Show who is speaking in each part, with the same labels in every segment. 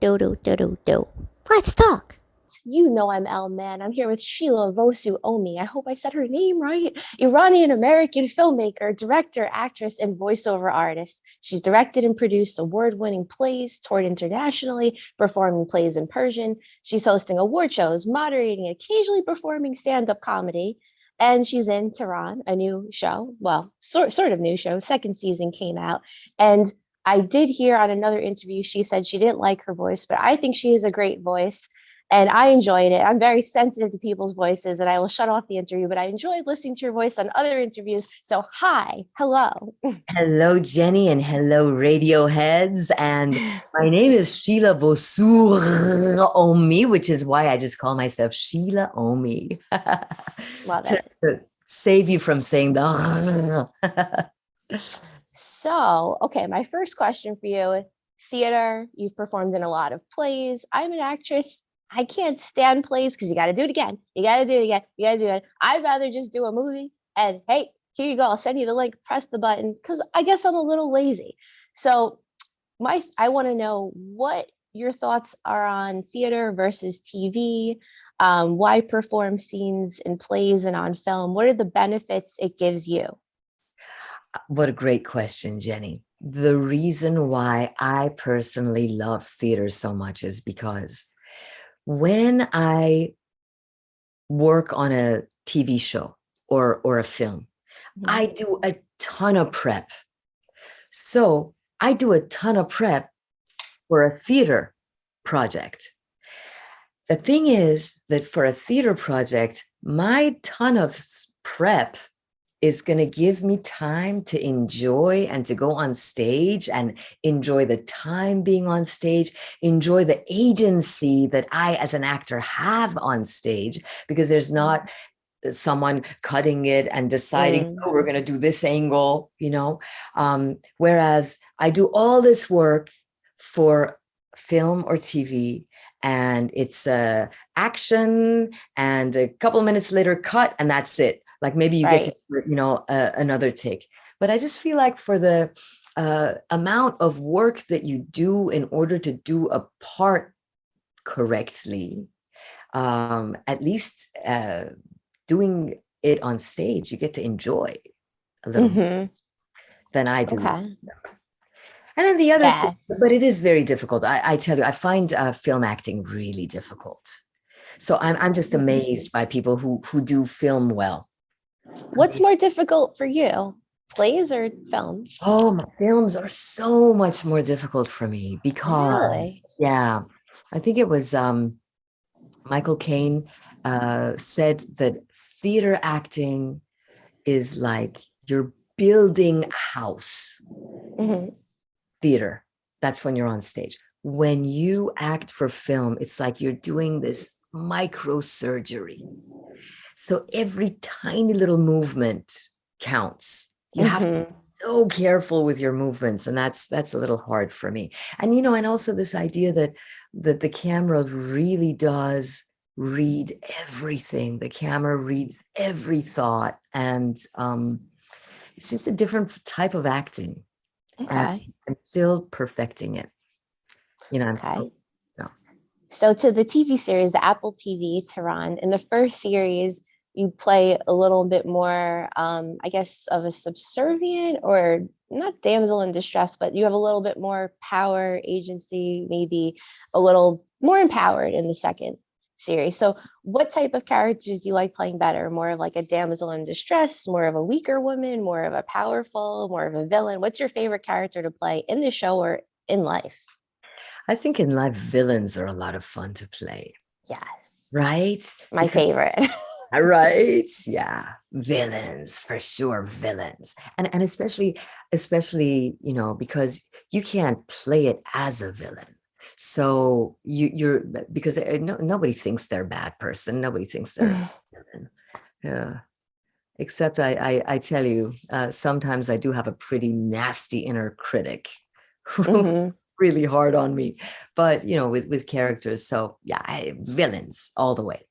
Speaker 1: Do. Let's talk.
Speaker 2: You know I'm El Man. I'm here with Shila Vosough Ommi. I hope I said her name right. Iranian American filmmaker, director, actress, and voiceover artist. She's directed and produced award-winning plays, toured internationally, performing plays in Persian. She's hosting award shows, moderating, occasionally performing stand-up comedy. And she's in Tehran, a new show. Well, sort of new show. Second season came out. And I did hear on another interview, she said she didn't like her voice, but I think she has a great voice and I enjoyed it. I'm very sensitive to people's voices and I will shut off the interview, but I enjoyed listening to your voice on other interviews. So, hi, hello.
Speaker 1: Hello, Jenny, and hello, radio heads. And my name is Sheila Vosough Ommi, which is why I just call myself Sheila Ommi
Speaker 2: Love
Speaker 1: to,
Speaker 2: it.
Speaker 1: to save you from saying the.
Speaker 2: So, okay, my first question for you, theater, you've performed in a lot of plays. I'm an actress. I can't stand plays because you got to do it again. You got to do it again. You got to do it. I'd rather just do a movie and hey, here you go. I'll send you the link, press the button because I guess I'm a little lazy. So, I want to know what your thoughts are on theater versus TV. Why perform scenes in plays and on film? What are the benefits it gives you?
Speaker 1: What a great question, Jenny. The reason why I personally love theater so much is because when I work on a TV show or a film,
Speaker 2: Mhm.
Speaker 1: I do a ton of prep. So I do a ton of prep for a theater project. The thing is that for a theater project, my ton of prep is going to give me time to enjoy and to go on stage and enjoy the time being on stage, enjoy the agency that I, as an actor, have on stage, because there's not someone cutting it and deciding,
Speaker 2: Mm,
Speaker 1: oh, we're going to do this angle, whereas I do all this work for film or TV, and it's action and a couple of minutes later cut, and that's it. Like maybe you get to
Speaker 2: right.
Speaker 1: another take. But I just feel like for the amount of work that you do in order to do a part correctly, at least doing it on stage, you get to enjoy a little more
Speaker 2: Hmm.
Speaker 1: than I do.
Speaker 2: Okay.
Speaker 1: And then the other thing,
Speaker 2: Yeah.
Speaker 1: but it is very difficult. I tell you, I find film acting really difficult. So I'm just amazed by people who do film well.
Speaker 2: What's more difficult for you, plays or films?
Speaker 1: Oh, my films are so much more difficult for me because,
Speaker 2: Really?
Speaker 1: yeah, I think it was Michael Caine said that theater acting is like you're building a house.
Speaker 2: Hmm.
Speaker 1: Theater, that's when you're on stage. When you act for film, it's like you're doing this microsurgery. So every tiny little movement counts. You have to be
Speaker 2: Hmm.
Speaker 1: so careful with your movements, and that's a little hard for me. And also this idea that the camera really does read everything. The camera reads every thought, and it's just a different type of acting, and
Speaker 2: Okay.
Speaker 1: I'm still perfecting it. I'm still,
Speaker 2: Okay.
Speaker 1: no.
Speaker 2: So to the TV series, the Apple TV Tehran, in the first series, you play a little bit more, I guess, of a subservient or not damsel in distress, but you have a little bit more power, agency, maybe a little more empowered in the second series. So what type of characters do you like playing better? More of like a damsel in distress, more of a weaker woman, more of a powerful, more of a villain? What's your favorite character to play in the show or in life?
Speaker 1: I think in life, villains are a lot of fun to play,
Speaker 2: Yes,
Speaker 1: right?
Speaker 2: my
Speaker 1: Because
Speaker 2: favorite.
Speaker 1: right, yeah, villains for sure, villains, and especially because you can't play it as a villain. So you're because nobody thinks they're a bad person. Nobody thinks they're a villain. Yeah. Except I tell you, sometimes I do have a pretty nasty inner critic who
Speaker 2: Hmm.
Speaker 1: really hard on me. But with characters, so yeah, villains all the way.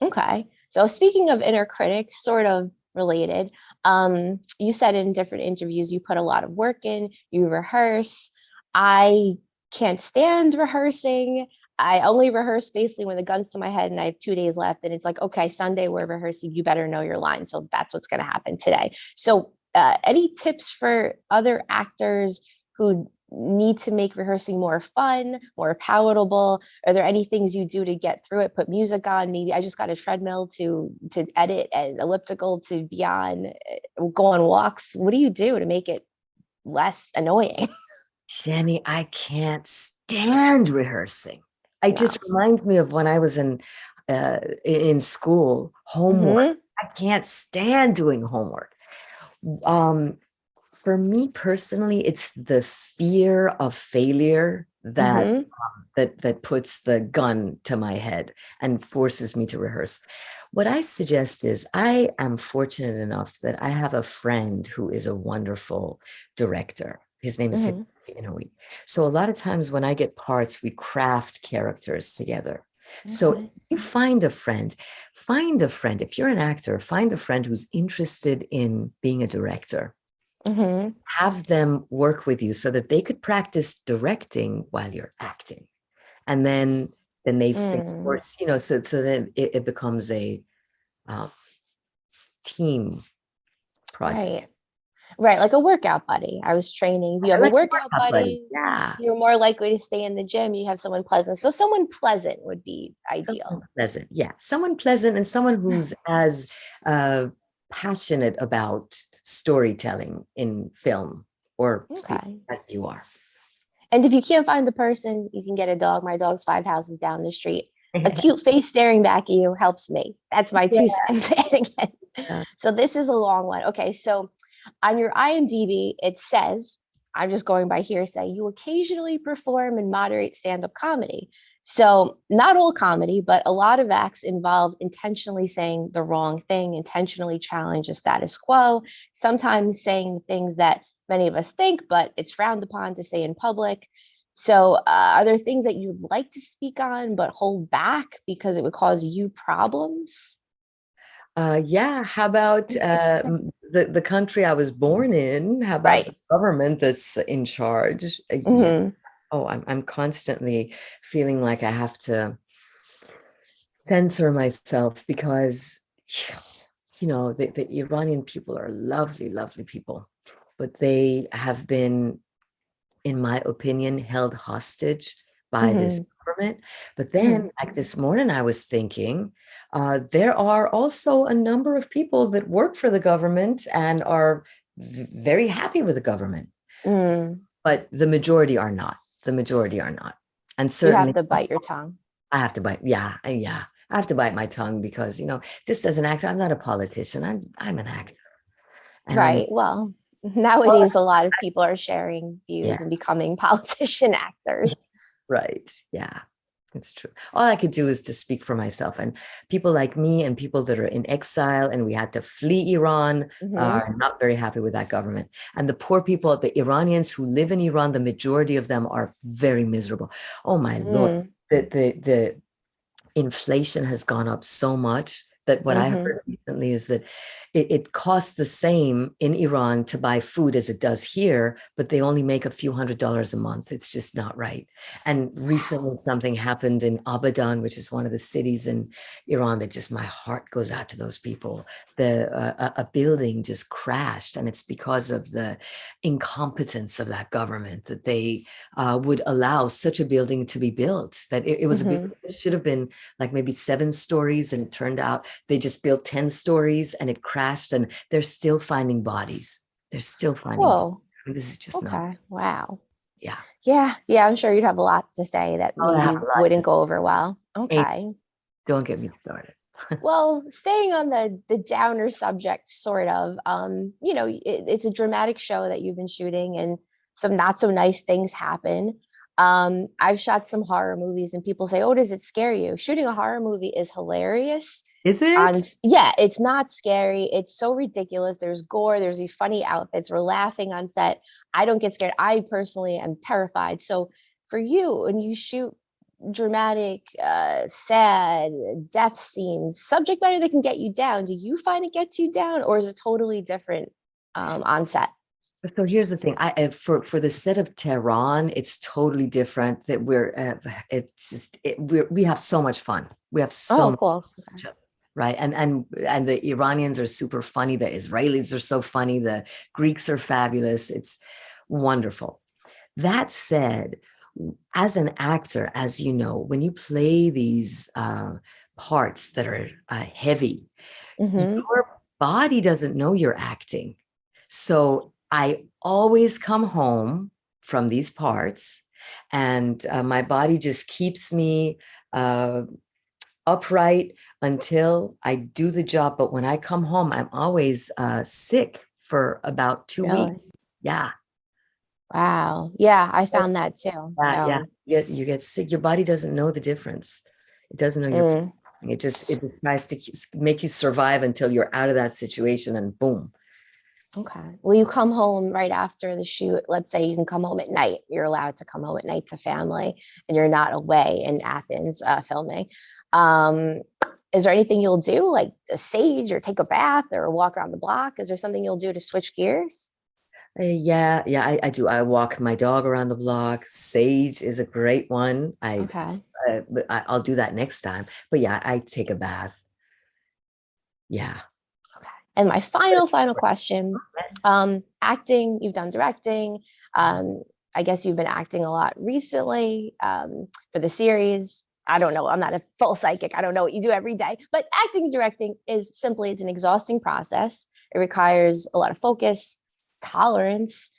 Speaker 2: Okay. So speaking of inner critics, sort of related, you said in different interviews you put a lot of work in, you rehearse. I can't stand rehearsing. I only rehearse basically when the gun's to my head and I have 2 days left. And it's like, okay, Sunday we're rehearsing. You better know your line. So that's what's going to happen today. So, any tips for other actors who need to make rehearsing more fun, more palatable? Are there any things you do to get through it? Put music on. Maybe I just got a treadmill to edit and elliptical to be on. Go on walks. What do you do to make it less annoying?
Speaker 1: Jenny, I can't stand rehearsing. It
Speaker 2: No.
Speaker 1: just reminds me of when I was in school, homework.
Speaker 2: Mm-hmm.
Speaker 1: I can't stand doing homework. Um, for me personally, it's the fear of failure
Speaker 2: Mm-hmm.
Speaker 1: that puts the gun to my head and forces me to rehearse. What I suggest is I am fortunate enough that I have a friend who is a wonderful director. His name is
Speaker 2: Mm-hmm.
Speaker 1: Inouye. So a lot of times when I get parts, we craft characters together. So if
Speaker 2: Okay.
Speaker 1: you find a friend, find a friend. If you're an actor, find a friend who's interested in being a director.
Speaker 2: Mm-hmm.
Speaker 1: Have them work with you so that they could practice directing while you're acting. And then they, of
Speaker 2: Mm.
Speaker 1: course, so then it becomes a uh, team project.
Speaker 2: Right. Right. Like a workout buddy. I was training. If you have
Speaker 1: I
Speaker 2: a
Speaker 1: like a
Speaker 2: workout
Speaker 1: workout buddy.
Speaker 2: buddy,
Speaker 1: Yeah.
Speaker 2: you're more likely to stay in the gym. You have someone pleasant. So someone pleasant would be
Speaker 1: Someone
Speaker 2: ideal.
Speaker 1: pleasant. Yeah. Someone pleasant and someone who's as uh, passionate about storytelling in film or theater
Speaker 2: Okay.
Speaker 1: as you are.
Speaker 2: And if you can't find the person, you can get a dog. My dog's 5 houses down the street. A cute face staring back at you helps me. That's my
Speaker 1: Yeah.
Speaker 2: 2 cents. And again, so this is a long one. Okay, so on your IMDb, it says, I'm just going by hearsay, you occasionally perform and moderate stand-up comedy. So not all comedy, but a lot of acts involve intentionally saying the wrong thing, intentionally challenge the status quo, sometimes saying things that many of us think, but it's frowned upon to say in public. So, are there things that you'd like to speak on but hold back because it would cause you problems?
Speaker 1: Yeah, how about the country I was born in? How about
Speaker 2: Right.
Speaker 1: the government that's in charge? Yeah.
Speaker 2: Hmm.
Speaker 1: Oh, I'm constantly feeling like I have to censor myself because, the Iranian people are lovely, lovely people, but they have been, in my opinion, held hostage by this
Speaker 2: Hmm.
Speaker 1: government. But
Speaker 2: Hmm.
Speaker 1: then, like this morning, I was thinking, there are also a number of people that work for the government and are very happy with the government,
Speaker 2: Mm.
Speaker 1: but the majority are not. The majority are not. And
Speaker 2: You have
Speaker 1: certainly,
Speaker 2: to bite your tongue.
Speaker 1: I have to bite. Yeah, yeah. I have to bite my tongue because, just as an actor, I'm not a politician. I'm an actor. And
Speaker 2: Right. Well,
Speaker 1: well,
Speaker 2: nowadays, a lot of people are sharing
Speaker 1: yeah.
Speaker 2: views and becoming politician actors.
Speaker 1: Right. Yeah, it's true. All I could do is to speak for myself. And people like me and people that are in exile and we had to flee Iran
Speaker 2: Hmm.
Speaker 1: are not very happy with that government. And the poor people, the Iranians who live in Iran, the majority of them are very miserable. Oh my Lord.
Speaker 2: Mm.
Speaker 1: The inflation has gone up so much that what I
Speaker 2: Hmm.
Speaker 1: heard recently is that it costs the same in Iran to buy food as it does here, but they only make a few $100s a month. It's just not right. And recently something happened in Abadan, which is one of the cities in Iran that just my heart goes out to those people. A building just crashed, and it's because of the incompetence of that government that they would allow such a building to be built. That it was a building
Speaker 2: Hmm.
Speaker 1: that should have been like maybe 7 stories, and it turned out they just built 10 stories and it crashed, and they're still finding bodies. They're still finding bodies.
Speaker 2: Whoa.
Speaker 1: I mean, this is just not,
Speaker 2: Okay. Wow.
Speaker 1: yeah.
Speaker 2: Yeah. Yeah. I'm sure you'd have a lot to say that
Speaker 1: Oh, I have
Speaker 2: maybe
Speaker 1: a lot
Speaker 2: wouldn't
Speaker 1: to,
Speaker 2: go over well.
Speaker 1: hey,
Speaker 2: Okay.
Speaker 1: don't get me started.
Speaker 2: Well, staying on the downer subject, sort of, it's a dramatic show that you've been shooting, and some not so nice things happen. I've shot some horror movies, and people say, "Oh, does it scare you?" Shooting a horror movie is hilarious.
Speaker 1: Is it?
Speaker 2: Yeah, it's not scary. It's so ridiculous. There's gore. There's these funny outfits. We're laughing on set. I don't get scared. I personally am terrified. So for you, when you shoot dramatic, sad death scenes, subject matter that can get you down, do you find it gets you down, or is it totally different on set?
Speaker 1: So here's the thing. For the set of Tehran, it's totally different. That it's just we have so much fun. We have so
Speaker 2: Oh,
Speaker 1: much
Speaker 2: cool.
Speaker 1: fun, right? And the Iranians are super funny. The Israelis are so funny. The Greeks are fabulous. It's wonderful. That said, as an actor, as you know, when you play these parts that are heavy,
Speaker 2: Mm-hmm.
Speaker 1: your body doesn't know you're acting. So I always come home from these parts, and my body just keeps me upright until I do the job. But when I come home, I'm always sick for about 2 weeks.
Speaker 2: Really?
Speaker 1: Yeah.
Speaker 2: Wow. Yeah, I found that too.
Speaker 1: Yeah.
Speaker 2: So,
Speaker 1: You get sick. Your body doesn't know the difference. It doesn't know you're
Speaker 2: mm,
Speaker 1: it just tries to make you survive until you're out of that situation, and boom.
Speaker 2: okay. Well, you come home right after the shoot. Let's say you can come home at night. You're allowed to come home at night to family, and you're not away in Athens filming. Um, is there anything you'll do, like a sage or take a bath or walk around the block? Is there something you'll do to switch gears?
Speaker 1: Yeah, I do. I walk my dog around the block. Sage is a great one.
Speaker 2: Okay.
Speaker 1: But I'll do that next time. But yeah, I take a bath. Yeah.
Speaker 2: Okay. And my final question,
Speaker 1: Yes.
Speaker 2: acting, you've done directing. I guess you've been acting a lot recently for the series. I don't know. I'm not a full psychic. I don't know what you do every day. But acting and directing is simply, it's an exhausting process. It requires a lot of focus, tolerance,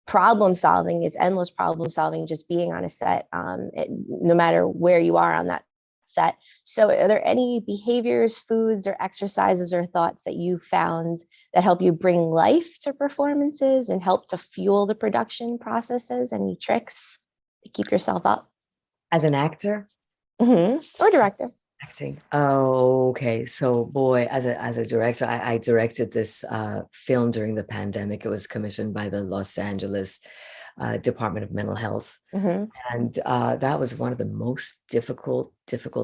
Speaker 2: problem solving. It's endless problem solving, just being on a set, no matter where you are on that set. So are there any behaviors, foods, or exercises or thoughts that you found that help you bring life to performances and help to fuel the production processes? Any tricks to keep yourself up?
Speaker 1: As an actor,
Speaker 2: Or director?
Speaker 1: acting. Oh, okay. So boy, as a director, I directed this film during the pandemic. It was commissioned by the Los Angeles Department of Mental Health.
Speaker 2: Mm-hmm.
Speaker 1: And that was one of the most difficult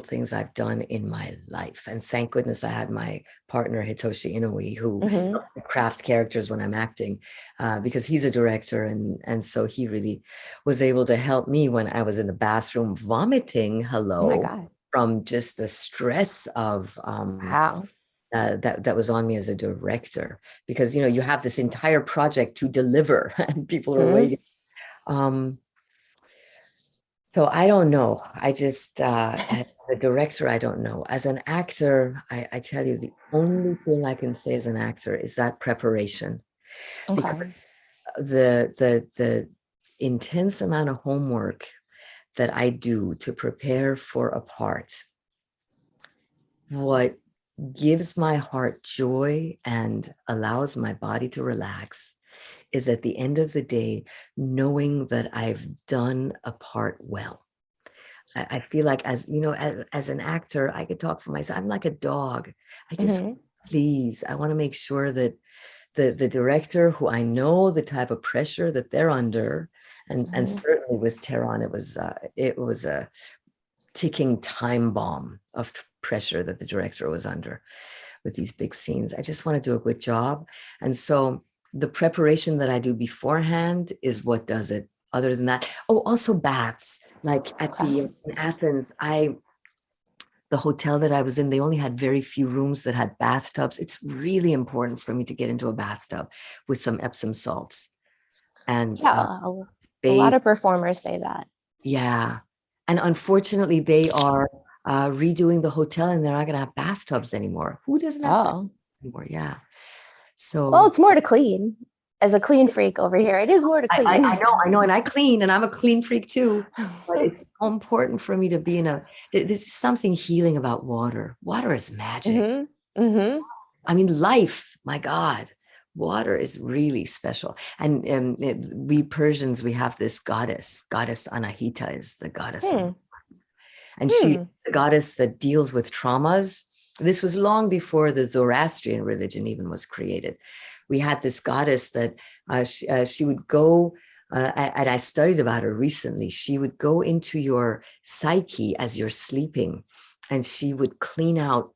Speaker 1: things I've done in my life. And thank goodness I had my partner, Hitoshi Inoue, who
Speaker 2: Mm-hmm.
Speaker 1: helps me craft characters when I'm acting, because he's a director. And so he really was able to help me when I was in the bathroom vomiting,
Speaker 2: Oh my
Speaker 1: hello,
Speaker 2: God.
Speaker 1: from just the stress of
Speaker 2: Wow.
Speaker 1: that was on me as a director, because you have this entire project to deliver and people are
Speaker 2: Mm-hmm.
Speaker 1: waiting. Um, so I don't know. I just, as a director, I don't know. As an actor, I tell you, the only thing I can say as an actor is that preparation, because
Speaker 2: Okay.
Speaker 1: the intense amount of homework that I do to prepare for a part, what gives my heart joy and allows my body to relax is at the end of the day, knowing that I've done a part well. I feel like, as an actor, I could talk for myself. I'm like a dog. I just
Speaker 2: Mm-hmm.
Speaker 1: please, I want to make sure that the director, who I know the type of pressure that they're under, and
Speaker 2: Mm-hmm.
Speaker 1: certainly with Tehran, it was a ticking time bomb of pressure that the director was under with these big scenes. I just want to do a good job. And so the preparation that I do beforehand is what does it. Other than that, oh, also baths. Like
Speaker 2: Okay.
Speaker 1: in Athens, the hotel that I was in, they only had very few rooms that had bathtubs. It's really important for me to get into a bathtub with some Epsom salts and
Speaker 2: Yeah, a lot
Speaker 1: bathe.
Speaker 2: of performers say that.
Speaker 1: Yeah. And unfortunately, they are redoing the hotel and they're not going to have bathtubs anymore. Who doesn't have bathtubs
Speaker 2: Oh,
Speaker 1: anymore? Yeah.
Speaker 2: well,
Speaker 1: So
Speaker 2: it's more to clean. As a clean freak over here, it is more to clean.
Speaker 1: I know, and I clean, and I'm a clean freak too. But it's so important for me to be there's something healing about water. Water is magic.
Speaker 2: Hmm. Hmm.
Speaker 1: I mean, life, my God, water is really special. And we Persians, we have this goddess Anahita is the goddess of,
Speaker 2: Hmm.
Speaker 1: and she's
Speaker 2: Hmm.
Speaker 1: the goddess that deals with traumas. This was long before the Zoroastrian religion even was created. We had this goddess that she would go, and I studied about her recently. She would go into your psyche as you're sleeping, and she would clean out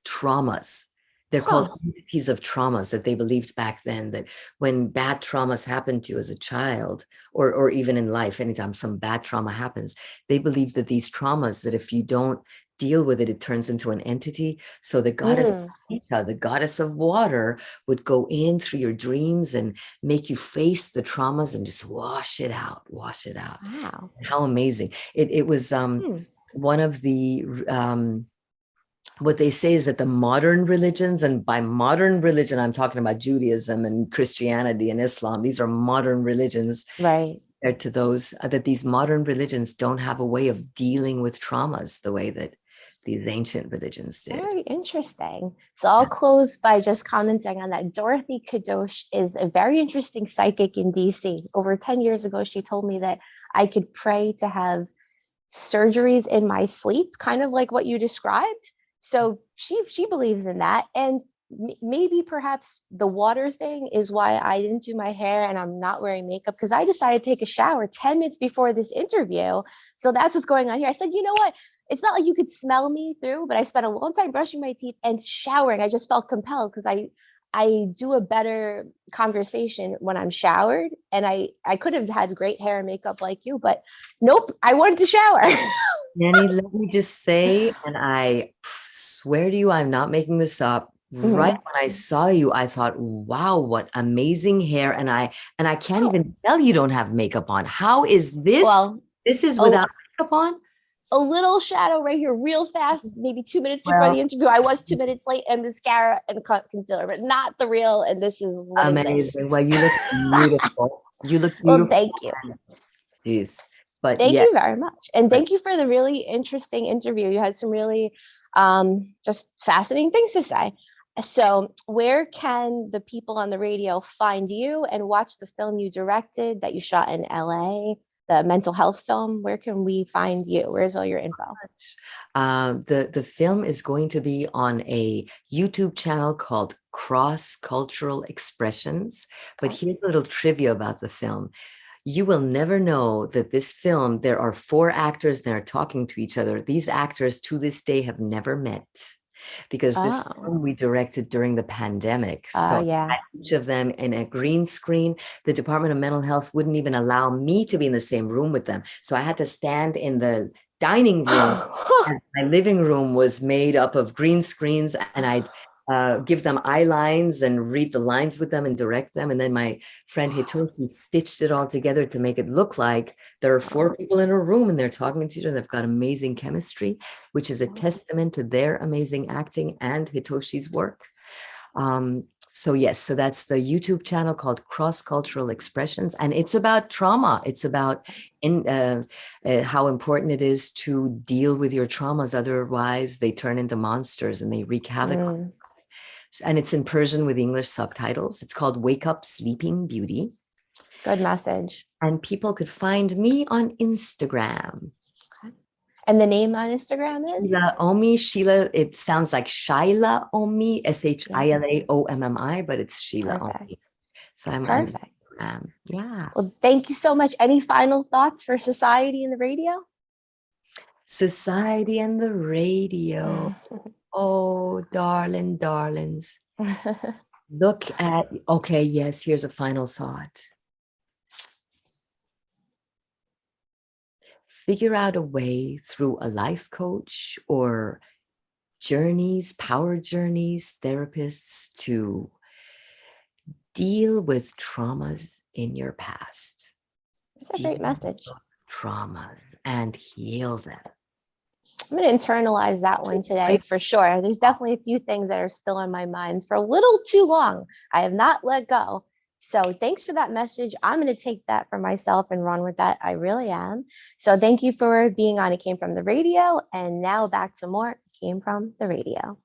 Speaker 1: traumas They're called
Speaker 2: Huh.
Speaker 1: entities of traumas that they believed back then that when bad traumas happen to you as a child, or even in life, anytime some bad trauma happens, they believe that these traumas, that if you don't deal with it, it turns into an entity. So the goddess
Speaker 2: Mm.
Speaker 1: Anahita, the goddess of water, would go in through your dreams and make you face the traumas and just wash it out, wash it out.
Speaker 2: Wow.
Speaker 1: How amazing. It was
Speaker 2: Hmm.
Speaker 1: one of the what they say is that the modern religions, and by modern religion, I'm talking about Judaism and Christianity and Islam, these are modern religions
Speaker 2: Right.
Speaker 1: compared to those, that these modern religions don't have a way of dealing with traumas the way that these ancient religions did.
Speaker 2: Very interesting. So I'll close by just commenting on that. Dorothy Kadosh is a very interesting psychic in DC. Over 10 years ago, she told me that I could pray to have surgeries in my sleep, kind of like what you described. So she believes in that, and maybe perhaps the water thing is why I didn't do my hair and I'm not wearing makeup, because I decided to take a shower 10 minutes before this interview. So that's what's going on here. I said, you know what? It's not like you could smell me through, but I spent a long time brushing my teeth and showering. I just felt compelled because I do a better conversation when I'm showered, and I could have had great hair and makeup like you, but nope, I wanted to shower.
Speaker 1: Nanny, let me just say, and I swear to you, I'm not making this up. Right
Speaker 2: Mhm.
Speaker 1: when I saw you, I thought, wow, what amazing hair. And I can't
Speaker 2: Oh,
Speaker 1: even tell you don't have makeup on. How is this?
Speaker 2: well,
Speaker 1: This is
Speaker 2: a,
Speaker 1: without makeup on?
Speaker 2: a little shadow right here, real fast, maybe 2 minutes before the
Speaker 1: Well,
Speaker 2: interview. I was 2 minutes late, and mascara and concealer, but not the real. And this is what exists.
Speaker 1: amazing. Well, you look beautiful. You look
Speaker 2: Well,
Speaker 1: beautiful.
Speaker 2: thank you.
Speaker 1: Jeez. But
Speaker 2: Thank
Speaker 1: yeah,
Speaker 2: you very much. And
Speaker 1: but
Speaker 2: thank you for the really interesting interview. You had some really just fascinating things to say. So, where can the people on the radio find you and watch the film you directed that you shot in LA, the mental health film? Where can we find you? Where's all your info?
Speaker 1: the film is going to be on a YouTube channel called Cross Cultural Expressions. But
Speaker 2: Okay.
Speaker 1: here's a little trivia about the film. You will never know that this film, there are four actors and they're talking to each other. These actors to this day have never met because this
Speaker 2: Oh,
Speaker 1: film we directed during the pandemic. So
Speaker 2: yeah.
Speaker 1: each of them in a green screen. The Department of Mental Health wouldn't even allow me to be in the same room with them. So I had to stand in the dining room, and my living room was made up of green screens, and I'd give them eye lines and read the lines with them and direct them. And then my friend Hitoshi stitched it all together to make it look like there are four people in a room and they're talking to each other. They've got amazing chemistry, which is a testament to their amazing acting and Hitoshi's work. So yes, so that's the YouTube channel called Cross Cultural Expressions, and it's about trauma. It's about how important it is to deal with your traumas. Otherwise, they turn into monsters and they wreak havoc.
Speaker 2: Mm,
Speaker 1: And it's in Persian with English subtitles. It's called Wake Up Sleeping Beauty.
Speaker 2: good message.
Speaker 1: And people could find me on Instagram.
Speaker 2: Okay. And the name on Instagram is?
Speaker 1: Shila Ommi. Shila, it sounds like Shila Ommi,
Speaker 2: Yeah.
Speaker 1: Shilaommi, but it's Shila Ommi.
Speaker 2: Perfect.
Speaker 1: So I'm on
Speaker 2: Perfect.
Speaker 1: Instagram. Yeah.
Speaker 2: Well, thank you so much. Any final thoughts for society and the radio?
Speaker 1: Society and the radio. Oh, darling, darlings. Look at, okay, yes, here's a final thought. Figure out a way through a life coach or journeys, power journeys, therapists to deal with traumas in your past.
Speaker 2: That's a
Speaker 1: Deal
Speaker 2: great
Speaker 1: with
Speaker 2: message.
Speaker 1: those traumas and heal them.
Speaker 2: I'm going to internalize that one today
Speaker 1: Right?
Speaker 2: for sure. There's definitely a few things that are still on my mind for a little too long. I have not let go. So thanks for that message. I'm going to take that for myself and run with that. I really am. So thank you for being on. It came from the radio. And now back to more. It came from the radio.